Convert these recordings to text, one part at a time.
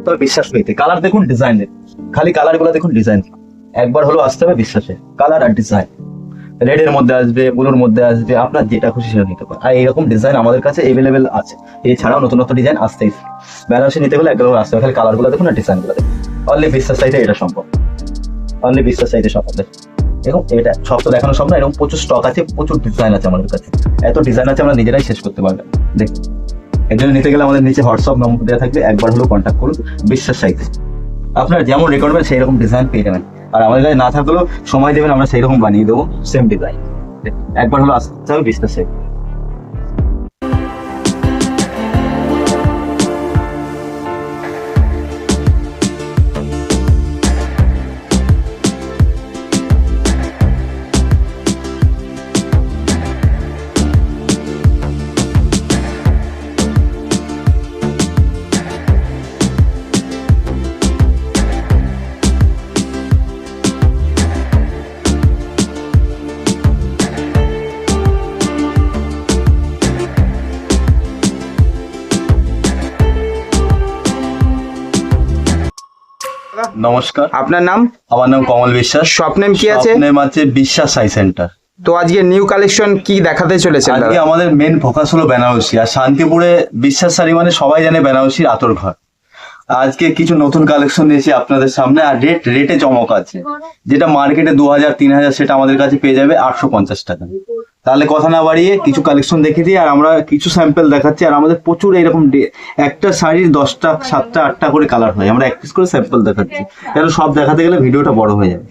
তবে বিশ্বাস পেতে। কালার দেখুন, ডিজাইন দেখুন, খালি কালার গুলো দেখুন, ডিজাইন একবার হলো আসতে হবে বিশ্বাসে। কালার আর ডিজাইন রেড এর মধ্যে আসবে, ব্লুর মধ্যে আসবে, আপনার যেটা খুশি সেটা নিতে পারেন। আর এইরকম ডিজাইন আমাদের কাছে এভেলেবেল আছে। এছাড়াও নতুন নতুন ডিজাইন আসতেই, বেনারসি নিতে গেলে একবার আসতে হবে। খালি কালার গুলো দেখুন আর ডিজাইন গুলো দেখুন। অনলি বিশ্বাস চাইতে এটা সম্ভব, অনলি বিশ্বাস চাইতে সম্ভব। এবং এটা সব তো দেখানো সব না, এরকম প্রচুর স্টক আছে, প্রচুর ডিজাইন আছে আমাদের কাছে। এত ডিজাইন আছে আমরা নিজেরাই শেষ করতে পারবেন। দেখুন, এর জন্য নিতে গেলে আমাদের নিচে হোয়াটসঅ্যাপ নম্বর দেওয়া থাকবে, একবার হলেও কন্ট্যাক্ট করুন বিশ্বাস চাইতে। আপনার যেমন রেকমেন্ড সেই রকম ডিজাইন পেয়ে যাবেন। আর আমাদের কাছে না থাকলেও সময় দেবেন, আমরা সেই রকম বানিয়ে দেবো সেম ডিজাইন। একবার হলো আসতে হবে বিশ্বাস চাইতে। নমস্কার, আপনার নাম? আমার নাম কমল বিশ্বাস। শপ নেম কি আছে? শপ নেম আছে বিশ্বাস সাই সেন্টার। তো আজকে নিউ কালেকশন কি দেখাতে চলেছেন? আজকে আমাদের মেন ফোকাস হলো বেনারসি। আর শান্তিপুরে বিশ্বাস শাড়ি মানে সবাই জানে বেনারসির আতর ঘর। আজকে কিছু নতুন কালেকশন দিয়েছি আপনাদের সামনে। আর রেটে চমক আছে, যেটা মার্কেটে 2000-3000 সেটা আমাদের কাছে পেয়ে যাবে 850 টাকা। তাহলে কথা না বাড়িয়ে কিছু কালেকশন দেখে দিই, আর আমরা কিছু স্যাম্পল দেখাচ্ছি। আর আমাদের প্রচুর এরকম একটা শাড়ির 10টা 7টা 8টা করে কালার হয়, আমরা এক পিস করে স্যাম্পল দেখাচ্ছি, কারণ সব দেখাতে গেলে ভিডিওটা বড় হয়ে যাবে।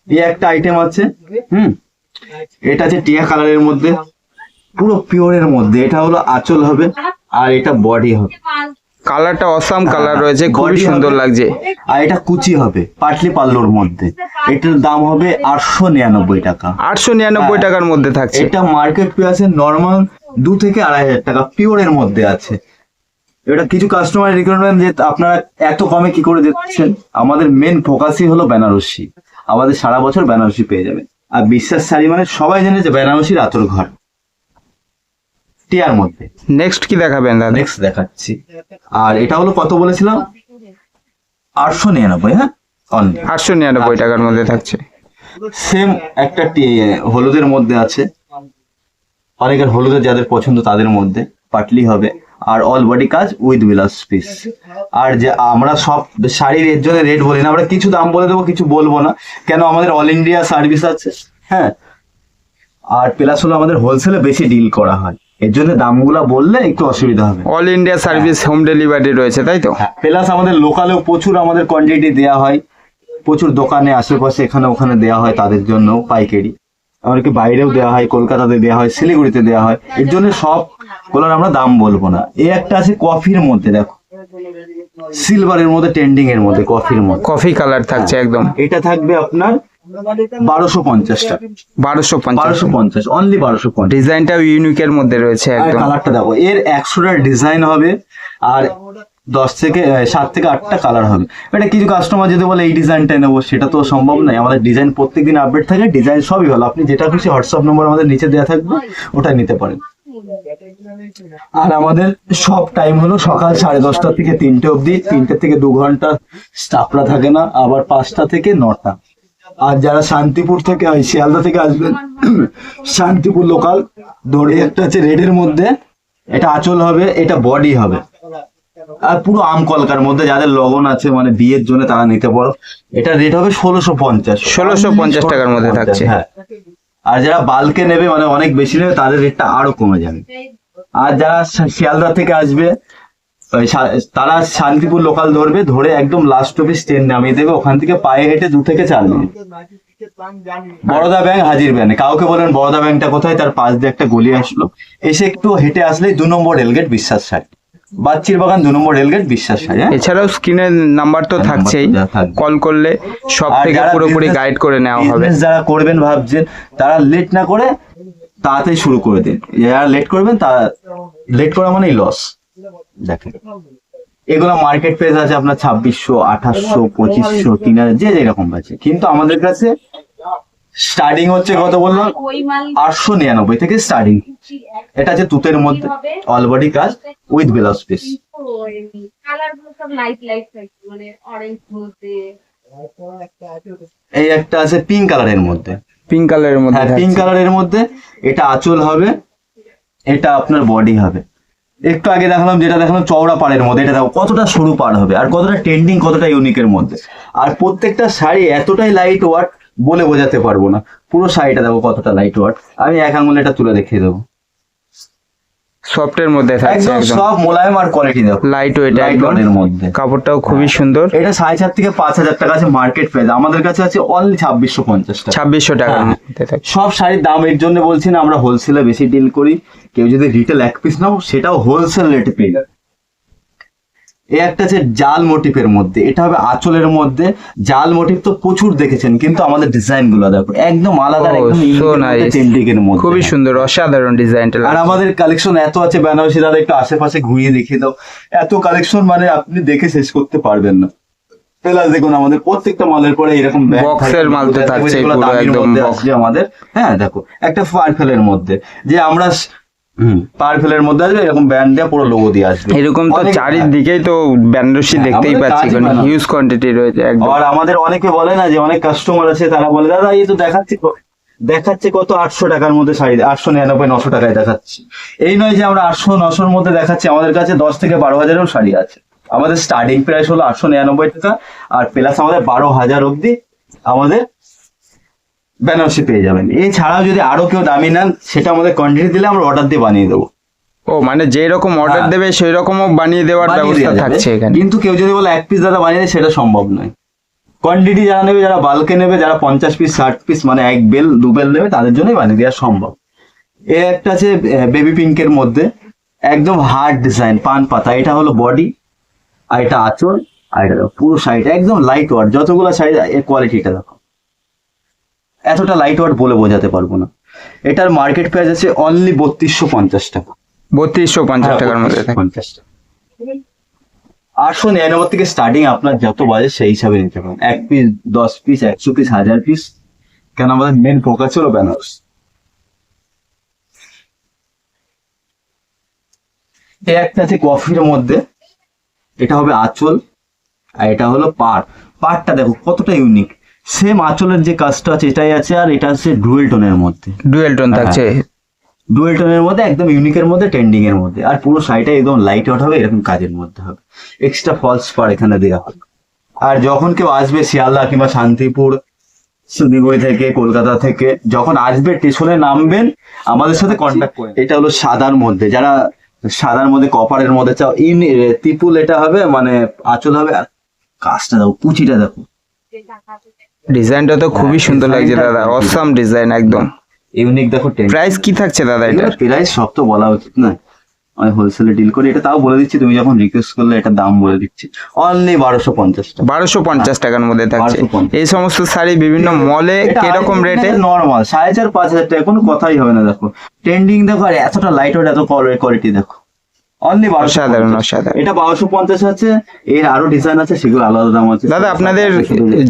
এই একটা আইটেম আছে, এটা আছে টিয়া কালারের মধ্যে, পুরো পিওরের মধ্যে। এটা হলো আঁচল হবে, আর এটা বডি হবে। কালারটা অসাম কালার রয়েছে, খুবই সুন্দর লাগছে। আর এটা কুচি হবে পাটলি পাল্লোর মধ্যে। এটার দাম হবে 899 টাকা। 899 টাকার মধ্যে থাকছে। এটা মার্কেট প্রাইসে নর্মাল 2 থেকে 2500 টাকা পিওরের মধ্যে আছে। এটা কিছু কাস্টমার রিকোয়ারমেন্ট যে আপনারা এত কমে কি করে দিচ্ছেন। আমাদের মেন ফোকাসই হলো বেনারসি। আমাদের সারা বছর বেনারসি পেয়ে যাবেন। আর বিশ্বাস শাড়ি মানে সবাই জানে যে বেনারসির আতর ঘর টিয়ার মধ্যে। নেক্সট কি দেখাবেন দাদা? নেক্সট দেখাচ্ছি। আর এটা হলো কত বলেছিলাম? 899। হ্যাঁ, অনলি 899 টাকার মধ্যে থাকছে। সেম একটা হলুদের মধ্যে আছে। অনেকের হলুদের যাদের পছন্দ তাদের মধ্যে পাটলি হবে, আর অল বডি কাজ উইথ বিলাস পিস। আর যে আমরা সব শাড়ির এর জন্য রেট বলি না, আমরা কিছু দাম বলে দেবো, কিছু বলবো না, কেন আমাদের অল ইন্ডিয়া সার্ভিস আছে। হ্যাঁ, আর প্লাস হলো আমাদের হোলসেলে বেশি ডিল করা হয়, এর জন্য দামগুলা বললে একটু অসুবিধা হবে। All India service, home delivery রয়েছে, তাই তো? প্লাস আমাদের লোকালেও প্রচুর আমাদের কোয়ান্টিটি দেওয়া হয়, প্রচুর দোকানে আশেপাশে এখানে ওখানে দেওয়া হয়, তাদের জন্য পাইকারি। এমনকি বাইরেও দেওয়া হয়, কলকাতাতে দেওয়া হয়, শিলিগুড়িতে দেওয়া হয়। এর জন্য সবগুলোর আমরা দাম বলবো না। এই একটা আছে কফির মধ্যে, দেখো সিলভারের মধ্যে, ট্রেন্ডিং এর মধ্যে, কফির মধ্যে কফি কালার থাকছে একদম। এটা থাকবে আপনার 1250 টাকা। 1250, অনলি 1250। ডিজাইনটা ইউনিকের মধ্যে রয়েছে একদম। কালারটা দেখো, এর 100টা ডিজাইন হবে, আর 7 থেকে 8টা কালার হবে। এটা কিছু কাস্টমার যদি বলে এই ডিজাইনটাই নেবো, সেটা তো সম্ভব নয়। আমাদের ডিজাইন প্রত্যেকদিন আপডেট থাকে, ডিজাইন সবই ভালো। আপনি যেটা খুশি হোয়াটসঅ্যাপ নম্বর আমাদের নিচে দেওয়া থাকবে, ওটা নিতে পারেন। আর আমাদের সব টাইম হলো সকাল 10:30 থেকে 3টে অবধি। 3টে থেকে 2 ঘন্টা স্টাফরা থাকে না, আবার 5টা থেকে 9টা। আর যারা শান্তিপুর থেকে শিয়ালদা থেকে আসবেন, শান্তিপুর লোকাল ধরে একটা আছে রেডের মধ্যে, এটা আঁচল হবে, এটা বডি হবে, আর পুরো আম কলকার মধ্যে। যাদের লগন আছে মানে বিয়ের জন্য, তারা নিতে পারো। এটা রেট হবে 1650 টাকার মধ্যে থাকছে। হ্যাঁ, আর যারা বাল্কে নেবে মানে অনেক বেশি নেবে, তাদের রেটটা আরো কমে যাবে। আর যারা শিয়ালদা থেকে আসবে, তারা শান্তিপুর লোকাল ধরবে, ধরে একদম লাস্ট অফিস ট্রেন নামিয়ে দেবে, ওখান থেকে পায়ে হেঁটে 2 থেকে 4 মিনিট বড়দা ব্যাংক হাজির ব্যানে। কাউকে বলেন বড়দা ব্যাংকটা কোথায়, তার পাশ দিয়ে একটা গলি আসলো, এসে একটু হেঁটে আসলেই 2 নম্বর রেলগেট বিশ্বাস শাড়ি, বাচ্চির বাগান 2 নম্বর রেলগেট বিশ্বাস শাড়ি। এছাড়াও স্ক্রিনের নাম্বার তো থাকছেই, কল করলে সব থেকে পুরোপুরি গাইড করে নেওয়া হবে। যারা করবেন ভাবছেন, তারা লেট না করে তাড়াতাড়ি শুরু করে দিন। যারা লেট করবেন, তারা লেট করা মানেই লস। দেখেন, এগুলো মার্কেট প্রাইস আছে আপনার 2600, 2800, 2500, 3000, যে যেরকম আছে। কিন্তু আমাদের কাছে স্টার্টিং হচ্ছে কত বললাম, 899 থেকে স্টার্টিং। এটা আছে তুতের মধ্যে, অল বডি কাজ উইথ ব্লাউজ পিস। কালার গুলো সব লাইট লাইট থাকছে, মানে অরেঞ্জ মধ্যে। এই একটা আছে পিঙ্ক কালারের মধ্যে, পিঙ্ক কালারের মধ্যে হ্যাঁ পিঙ্ক থাকছে। কালারের মধ্যে। এটা আঁচল হবে, এটা আপনার বডি হবে। একটু আগে দেখালাম যেটা দেখালাম চওড়া পাড়ের মধ্যে, এটা দেখো কতটা সরু পাড় হবে আর কতটা ট্রেন্ডিং, কতটা ইউনিকের মধ্যে। আর প্রত্যেকটা শাড়ি এতটাই লাইট ওয়াট বলে বোঝাতে পারবো না। পুরো শাড়িটা দেখো কতটা লাইট ওয়াট, আমি এক আঙুলে এটা তুলে দেখিয়ে দেবো। সফটের মধ্যে থাকছে একদম একদম সব মোলায়েম আর কোয়ালিটি দেখো, লাইট ওয়েট লাইট একদম। ওয়াটের মধ্যে। কাপড়টাও খুবই সুন্দর। এটা 4,500 থেকে 5,000 টাকা আছে মার্কেট প্রাইস, আমাদের কাছে আছে অনলি 2650 টাকা। 2600 টাকার হ্যাঁ। মধ্যে থাকছে। সব শাড়ির দাম এর জন্য বলছি না, আমরা হোলসেলে বেশি ডিল করি। কেউ যদি রিটেল এক পিস নাও সেটাও হোলসেল রেটে পেয়ে যাবে। এই একটা আছে জাল মোটিফের মধ্যে, এটা হবে আঁচলের মধ্যে। জাল মোটিফ তো প্রচুর দেখেছেন, কিন্তু আমাদের ডিজাইন গুলো দেখো একদম আলাদা, Oh, একদম so nice. ট্রেন্ডিং এর মধ্যে। খুবই সুন্দর, অসাধারণ ডিজাইনটা। আর আমাদের কালেকশন এত আছে বেনারসি, দাদা একটু আশেপাশে ঘুরিয়ে দেখিয়ে দাও। এত কালেকশন মানে আপনি দেখে শেষ করতে পারবেন না। প্লাস দেখুন আমাদের প্রত্যেকটা মালের পরে এরকম bag বক্সের থাকে, মাল তো থাকছে যেগুলো পুরো দামির একদম মধ্যে box। আসছে আমাদের। হ্যাঁ দেখো একটা পার্পেলের মধ্যে, যে আমরা পার্পেলের মধ্যে আসবে এরকম ব্যান্ড দিয়ে পুরো লোগো দিয়ে আসবে। এরকম তো অনেক- চারিদিকেই তো বেনারসি হ্যাঁ, দেখতেই আমাদের পাচ্ছি, কাজই কারণ বানানো। হিউজ কোয়ান্টিটি রয়েছে একদম। আর আমাদের অনেকে বলে না, যে অনেক কাস্টমার আছে তারা বলে দাদা এই তো দেখাচ্ছে কত 800 টাকার মধ্যে শাড়ি, 899 900 টাকায় দেখাচ্ছি। এই নয় যে আমরা 800 900-র মধ্যে দেখাচ্ছি, আমাদের কাছে 10 থেকে 12,000-এরও শাড়ি আছে। আমাদের স্টার্টিং প্রাইস হলো 899 টাকা, আর প্লাস আমাদের 12,000 অব্দি আমাদের বেনারসি পেয়ে যাবেন। এছাড়াও যদি আরো কেউ দামি নেন, সেটা আমাদের কোয়ান্টিটি দিলে আমরা অর্ডার দিয়ে বানিয়ে দেবো। ও মানে যেই রকম অর্ডার হ্যাঁ। দেবে সেই রকমও বানিয়ে দেওয়ার বানিয়ে ব্যবস্থা দেওয়া যাবে। থাকছে এখানে। কিন্তু কেউ যদি বলে এক পিস দাদা বানিয়ে দেয়, সেটা সম্ভব নয়। কোয়ান্টিটি যারা নেবে, যারা বাল্কে নেবে, যারা 50 পিস 60 পিস মানে এক বেল 2 বেল নেবে, তাদের জন্যই বানিয়ে দেওয়া সম্ভব। এ একটা আছে বেবি পিঙ্কের মধ্যে, একদম হার্ড ডিজাইন পান পাতা। এটা হলো বডি, আর এটা আঁচল, আর এটা দেখো পুরো শাড়িটা একদম লাইট ওয়াট। যতগুলো শাড়ি এর কোয়ালিটিটা দেখো, এতটা লাইট ওয়াট বলে বোঝাতে পারবো না। এটার মার্কেট প্রাইস আছে অনলি 3250 টাকা। 3250 টাকার মধ্যে থাকে। 50 টাকা। 899 থেকে স্টার্টিং, আপনার যত বাজেট সেই হিসাবে নিতে পারেন। 1 পিস 10 পিস 100 পিস 1000 পিস, কেন আমাদের মেন ফোকাস হলো বেনারস। এই একটা আছে কফির মধ্যে, এটা হবে আঁচল, আর এটা হলো পাড়টা দেখো কতটা ইউনিক। সেম আঁচলের যে কাজটা আছে এটাই আছে, আর এটা আছে ডুয়েল টোনের মধ্যে। ডুয়েল টোন থাকছে। ডুয়েল টোনের মধ্যে একদম ইউনিকের মধ্যে, ট্রেন্ডিং এর মধ্যে। আর পুরো শাড়িটা একদম লাইট আউট হবে, এরকম কাজের মধ্যে হবে। এক্সট্রা ফলস পার এখানে দেওয়া হবে। আর যখন কেউ আসবে শিয়ালদা কিংবা শান্তিপুর, শিলিগুড়ি থেকে, কলকাতা থেকে যখন আসবে, স্টেশনে নামবেন, আমাদের সাথে কন্ট্যাক্ট করে। এটা হলো সাদার মধ্যে, যারা সাদার মধ্যে কপারের মধ্যে চাও, ত্রিপুল এটা হবে, মানে আঁচল হবে। আর কাজটা দেখো, কুচিটা দেখো, ডিজাইনটা তো খুবই সুন্দর লাগছে দাদা, অসাম ডিজাইন একদম। ইউনিক দেখো। প্রাইস কি থাকছে দাদা এটা? প্রাইস সব তো বলা উচিত না, আমি হোলসেলে ডিল করি। এটা তাও বলে দিচ্ছি, তুমি যখন রিকোয়েস্ট করলে এটা দাম বলে দিচ্ছি, অনলি 1250 টাকা। 1250 টাকার মধ্যে থাকছে। 1250 এই সমস্ত শাড়ি বিভিন্ন মলে কিরকম রেটে? নর্মাল 4,500-5,000 টাকা, কোনো কথাই হবে না। দেখো ট্রেন্ডিং দেখো, আর এতটা লাইট ওয়েট, এত কোয়ালিটি দেখো, অনলি 1250। অসাধারণ অসাধারণ। এটা 1250 আছে, এর আরো ডিজাইন আছে, সেগুলো আলাদা দাম আছে। দাদা আপনাদের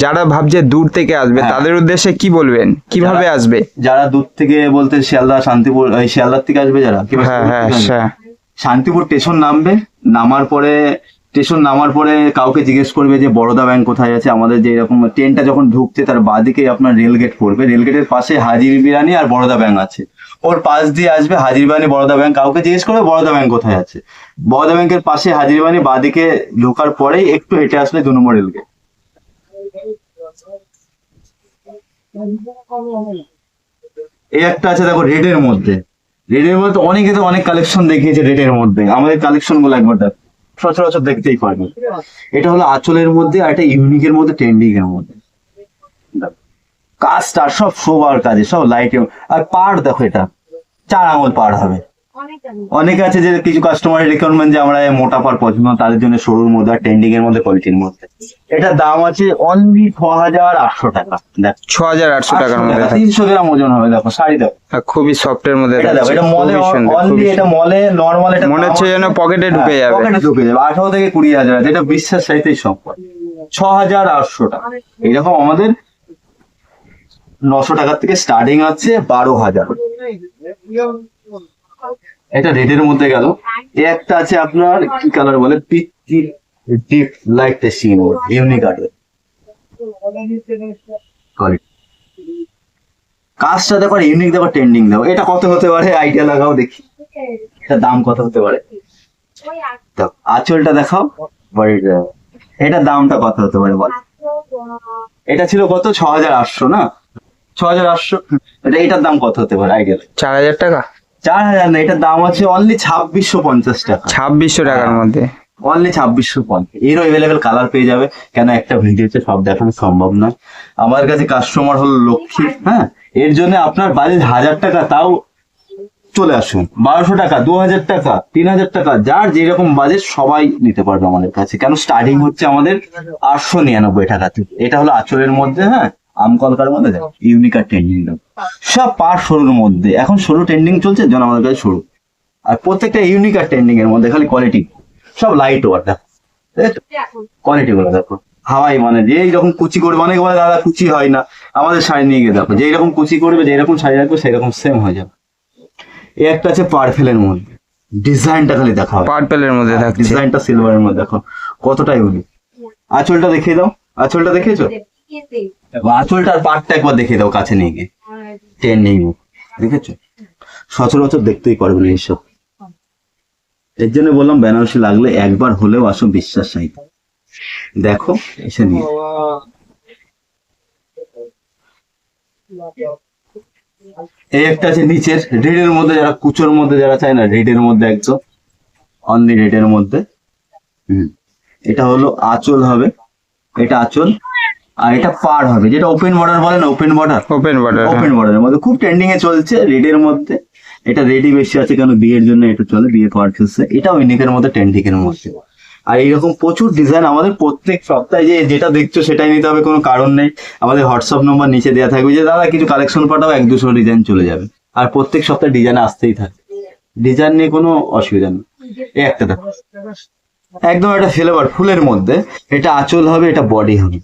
যারা ভাবছে দূর থেকে আসবে, হ্যাঁ। তাদের উদ্দেশ্যে কি বলবেন, কিভাবে আসবে? যারা দূর থেকে বলতে শিয়ালদা, শান্তিপুর, এই শিয়ালদার থেকে আসবে যারা, কিংবা হ্যাঁ হ্যাঁ হ্যাঁ। শান্তিপুর স্টেশন নামবে, নামার পরে কাউকে জিজ্ঞেস করবে যে বরোদা ব্যাংক কোথায় আছে। আমাদের যে এরকম ট্রেনটা যখন ঢুকছে, তার বাঁদিকে আপনার রেল গেট পড়বে, রেল গেটের পাশে হাজির বিরিয়ানি আর বরোদা ব্যাংক আছে। ওর পাশ দিয়ে আসবে হাজির বিরিয়ানি, বরোদা ব্যাংক। কাউকে জিজ্ঞেস করবে বরোদা ব্যাংক কোথায় আছে, বরোদা ব্যাংকের পাশে হাজির বিরিয়ানি, বাঁদিকে ঢোকার পরেই একটু হেঁটে আসলে 2 নম্বর রেল গেট। এই একটা আছে দেখো রেডের মধ্যে, অনেকে তো অনেক কালেকশন দেখিয়েছে রেডের মধ্যে। আমাদের কালেকশন গুলো একবার দেখ, সচরাচর দেখতেই পারবে। এটা হলো আঁচলের মধ্যে, আর এটা ইউনিকের মধ্যে, ট্রেন্ডিং এর মধ্যে। কাজটা সব শোবার কাজে, সব লাইট। আর পাড় দেখো, এটা 4 আঙুল পাড় হবে। অনেকে আছে যে কিছু কাস্টমারের রিকোয়ারমেন্ট যে আমরা মোটা পাড় পছন্দ, তাদের জন্য সরুর মধ্যে, আর ট্রেন্ডিং এর মধ্যে, কোয়ালিটির মধ্যে। এটার দাম আছে অনলি 6,800 টাকা। দেখ 6,800 টাকার মধ্যে থাকছে। 300 গ্রাম ওজন হবে। দেখো শাড়ি দেখো, আর খুবই সফটের মধ্যে এটা দেখো, থাকছে, এটা মলে খুবই সুন্দর, অনলি, খুবই এটা সুন্দর। মলে নরমাল, এটা মনে হচ্ছে যেন পকেটে ঢুকে যাবে। পকেটে ঢুকে যাবে। 18 থেকে 20,000 আছে, এটা বিশ্বাস চাইতেই সম্ভব। 6,800 টাকা। এইরকম আমাদের 900 টাকার থেকে স্টার্টিং আছে 12,000। এটা রেডের মধ্যে গেল। এই একটা আছে আপনার কি কালার বলে, পিচি ডিপ লাইট টেস্টিং এর মধ্যে, ইউনিক আর্ট কোয়ালিটি। কাজটা দেখো, ইউনিক দেখো, ট্রেন্ডিং দেখো। এটা কত হতে পারে আইডিয়া লাগাও দেখি, এটা দাম কত হতে পারে। দেখো আঁচলটা দেখাও, বডিটা, এটার দামটা কত হতে পারে বল। এটা ছিল কত, 6,800 না, 6,800। এটার দাম কত হতে পারে আইডিয়া? 4,000 টাকা। 4,000 না, এটার দাম আছে অনলি 2,650 টাকা। 2,600 টাকার মধ্যে অনলি 2,650। এরও এভেলেবেল কালার পেয়ে যাবে, কেন একটা ভিডিওতে সব দেখানো সম্ভব নয়। আমার কাছে কাস্টমার হলো লক্ষ্মী, হ্যাঁ, এর জন্য আপনার বাজেট 1,000 টাকা, তাও চলে আসুন। 1,200 টাকা, 2,000 টাকা, 3,000 টাকা, যার যেরকম বাজেট সবাই নিতে পারবে আমাদের কাছে। কেন স্টার্টিং হচ্ছে আমাদের 899 টাকা থেকে। এটা হলো আঁচলের মধ্যে, হ্যাঁ, আমকলকার মধ্যে ইউনিক আর ট্রেন্ডিং সব পার সরুর মধ্যে। এখন সরু ট্রেন্ডিং চলছে, যেন আমাদের কাছে সরু, আর প্রত্যেকটা ইউনিক আর ট্রেন্ডিং এর মধ্যে খালি কোয়ালিটি, সব লাইট ওয়ার। দেখো কোয়ালিটি গুলো দেখো, হাওয়াই মানে যে এইরকম কুচি করবে, অনেকে বলে দাদা কুচি হয় না, আমাদের শাড়ি নিয়ে গিয়ে দেখো, যেই রকম কুচি করবে, যেই রকম শাড়ি রাখবে সেই রকম সেম হয়ে যাবে। এই একটা আছে পার্পেলের মধ্যে, ডিজাইনটা খালি দেখা হবে, পার্পেলের মধ্যে থাকছে, ডিজাইনটা সিলভারের মধ্যে, দেখো কতটা ইউনিক। আঁচলটা দেখিয়ে দাও, আঁচলটা দেখিয়েছো? আঁচলটার পার্টটা একবার দেখিয়ে দাও কাছে নিয়ে গিয়ে, ট্রেন্ডিং দেখেছো? সচরাচর দেখতেই পারবে না এইসব। এর জন্য বললাম বেনারসি লাগলে একবার হলেও আসো বিশ্বাস সাহিত্য, দেখো এসে নিয়ে। এই একটা আছে নিচের রেডের মধ্যে, যারা কুচোর মধ্যে যারা চায় না, রেডের মধ্যে একদম অনলি রেডের মধ্যে। এটা হলো আঁচল হবে, এটা আঁচল, আর এটা পার হবে, যেটা ওপেন বর্ডার বলে না, open border, open border. Open বর্ডারের মধ্যে খুব ট্রেন্ডিং এ চলছে রেডের মধ্যে। এটা রেডি বেশি আছে, কেন বিয়ের জন্য এটা চলে, বিয়ে পারচেসে। এটাও ইউনিকের মধ্যে, ট্রেন্ডিং এর মধ্যে। আর এইরকম প্রচুর ডিজাইন আমাদের প্রত্যেক সপ্তাহে, যে যেটা দেখছো সেটাই নিতে হবে, কোনো কারণ নেই। আমাদের হোয়াটসঅ্যাপ নম্বর নিচে দেওয়া থাকবে, যে দাদা কিছু কালেকশন পাঠাও, 1-200 ডিজাইন চলে যাবে। আর প্রত্যেক সপ্তাহে ডিজাইন আসতেই থাকে, ডিজাইন নিয়ে কোনো অসুবিধা নেই। এই একটা দেখো, একদম একটা ফ্লেভার ফুলের মধ্যে, এটা আঁচল হবে, এটা বডি হবে।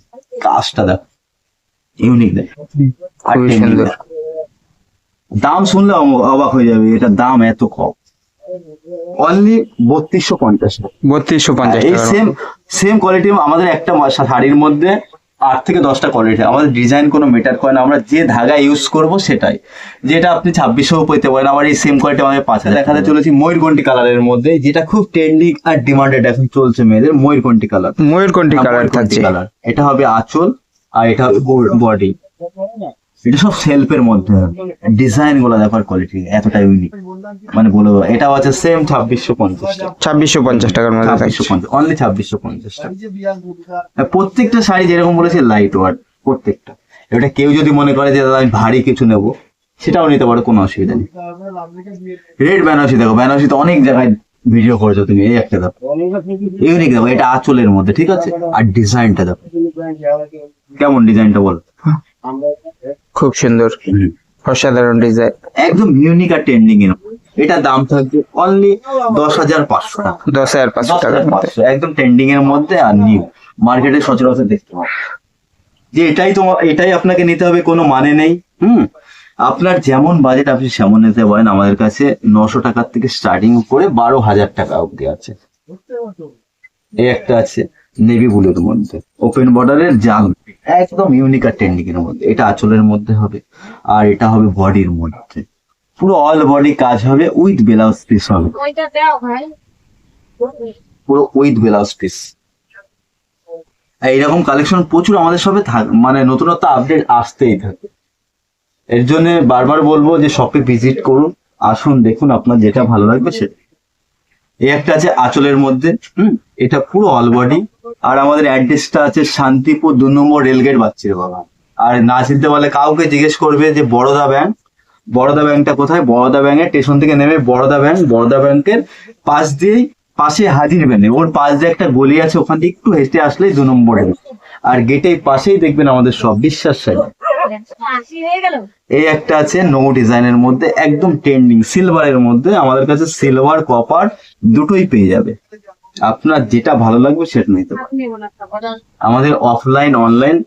কাজটা দেখো ইউনিক, দেখো আর খুবই trending সুন্দর। দেখো। দাম শুনলে অবাক হয়ে যাবে, এটা দাম এত কম, অনলি 3,250 টাকা। 3,250 এই টাকা। সেম সেম কোয়ালিটি আমাদের একটা শাড়ির মধ্যে 8 থেকে 10টা কোয়ালিটি। আমাদের ডিজাইন কোনো ম্যাটার করে না, আমরা যে ধাগা ইউজ করব সেটাই। যেটা আপনি 2600 পেতে পারেন, আবার এই সেম কোয়ালিটি আমাদের 5,000। দেখাতে চলেছি ময়ূরকণ্ঠী কালারের মধ্যে, যেটা খুব ট্রেন্ডিং আর ডিমান্ডেড এখন চলছে মেয়েদের, ময়ূরকণ্ঠী কালার। ময়ূরকণ্ঠী কালার থাকছে। এটা হবে আঁচল, আর এটা হবে বডি। এটা সব সেলফের মধ্যে, ডিজাইন গুলো দেখার কোয়ালিটি এতটা ইউনিক, মানে বলবো। এটাও আছে সেম 2,650 টাকা। 2,650 টাকার মধ্যে থাকছে। 2,650, অনলি 2,650 টাকা। প্রত্যেকটা শাড়ি যেরকম বলেছি লাইট ওয়ার্ক, প্রত্যেকটা। এটা কেউ যদি মনে করে যে দাদা আমি ভারী কিছু নেবো, সেটাও নিতে পারো, কোনো অসুবিধা নেই। রেড বেনারসি দেখো, বেনারসি তো অনেক জায়গায় ভিডিও করেছো তুমি। এই একটা দেখো ইউনিক, দেখো এটা আঁচলের মধ্যে, ঠিক আছে? আর ডিজাইনটা দেখো কেমন, ডিজাইনটা বলো। খুব সুন্দর, অসাধারণ ডিজাইন, একদম ইউনিক আর ট্রেন্ডিং এর। এটা দাম থাকবে অনলি 10,500 টাকা। 10,500 টাকার মধ্যে। 10,500, একদম ট্রেন্ডিং এর মধ্যে, আর নিউ মার্কেটে সচরাচর দেখতে পাবেন। যে এটাই আপনাকে নিতে হবে কোনো মানে নেই। আপনার যেমন বাজেট আপনি সেমন নিতে পারেন। আমাদের কাছে 900 টাকার থেকে স্টার্টিং করে 12,000 টাকা অব্দি আছে। এই একটা আছে নেভি ব্লুর মধ্যে, ওপেন বর্ডারের জাল, একদম ইউনিক আর ট্রেন্ডিং এর মধ্যে। এটা আঁচলের মধ্যে হবে, আর এটা হবে বডির মধ্যে, পুরো অল বডি কাজ হবে, উইথ ব্লাউজ পিস হবে, ওইটা দাও ভাই। পুরো উইথ ব্লাউজ পিস। এইরকম কালেকশন প্রচুর আমাদের সবে মানে নতুনত্ব আপডেট আসতেই থাকে। এর জন্য বারবার বলবো যে শপে ভিজিট করুন, আসুন, দেখুন, আপনার যেটা ভালো লাগবে সেটা। এই একটা আছে আঁচলের মধ্যে, এটা পুরো অল বডি। আর আমাদের অ্যাড্রেসটা আছে শান্তিপুর 2 নম্বর রেলগেট, বাচ্চির বাবা। আর না চিনতে পারলে কাউকে জিজ্ঞেস করবে যে বরোদা ব্যাংক, বরোদা ব্যাংকটা কোথায়। বরোদা ব্যাংকের স্টেশন থেকে নেমে বরোদা ব্যাংকের পাশে হাজির বেনে, ওর পাশ দিয়ে একটা গলি আছে, ওখান থেকে একটু হেঁটে আসলেই 2 নম্বরে। আর গেটের পাশেই দেখবেন আমাদের সব বিশ্বাস সাইড। এই একটা আছে নো ডিজাইনের মধ্যে, একদম ট্রেন্ডিং সিলভারের মধ্যে। আমাদের কাছে সিলভার কপার দুটোই পেয়ে যাবে, আপনার যেটা ভালো লাগবে সেটা নিতে পারেন। আমাদের অফলাইন অনলাইন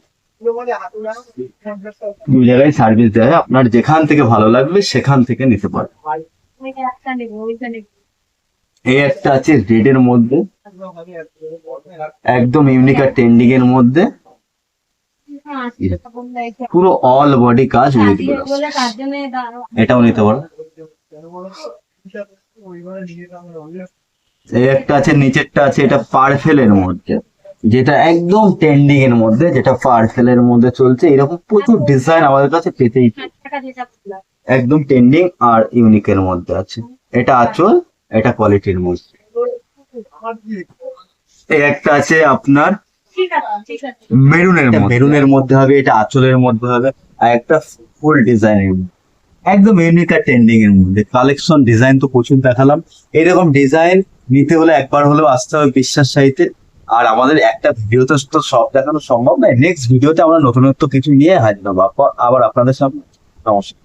2 জায়গায় সার্ভিস দেয়, আপনার যেখান থেকে ভালো লাগবে সেখান থেকে নিতে পারেন। ওই একটা নেবো, ওইটা নেবো। এই একটা আছে রেড এর মধ্যে, একদম ইউনিক আর ট্রেন্ডিং এর মধ্যে, হ্যাঁ, সেটা বললে এটা পুরো অল বডি কাজ উইথ দিয়ে গ্লাস। বলে তার জন্য দাঁড়াও। এটাও নিতে পারো। এই একটা আছে, নিচেরটা আছে, এটা পার্পেলের মধ্যে, যেটা একদম ট্রেন্ডিং এর মধ্যে, যেটা পার্পেলের মধ্যে চলছে। এরকম প্রচুর ডিজাইন আমাদের কাছে পেতেই পারো। 60 টাকা যেটা বললাম। একদম ট্রেন্ডিং আর ইউনিকের মধ্যে আছে। এটা আঁচল, এটা কোয়ালিটির মধ্যে। এই একটা আছে আপনার ঠিক আছে, ঠিক আছে। মেরুনের মধ্যে হবে, এটা আঁচলের মধ্যে হবে, আর একটা ফুল ডিজাইনের মধ্যে, একদম ইউনিক আর ট্রেন্ডিং এর মধ্যে। কালেকশন ডিজাইন তো প্রচুর দেখালাম, এইরকম ডিজাইন নিতে হলে একবার হলেও আসতে হবে বিশ্বাস সাহিত্যে। আর আমাদের একটা ভিডিওতে তো সব দেখানো সম্ভব নয়, নেক্সট ভিডিওতে আমরা নতুনত্ব কিছু নিয়ে হাজির হবো আবার আপনাদের সামনে। নমস্কার।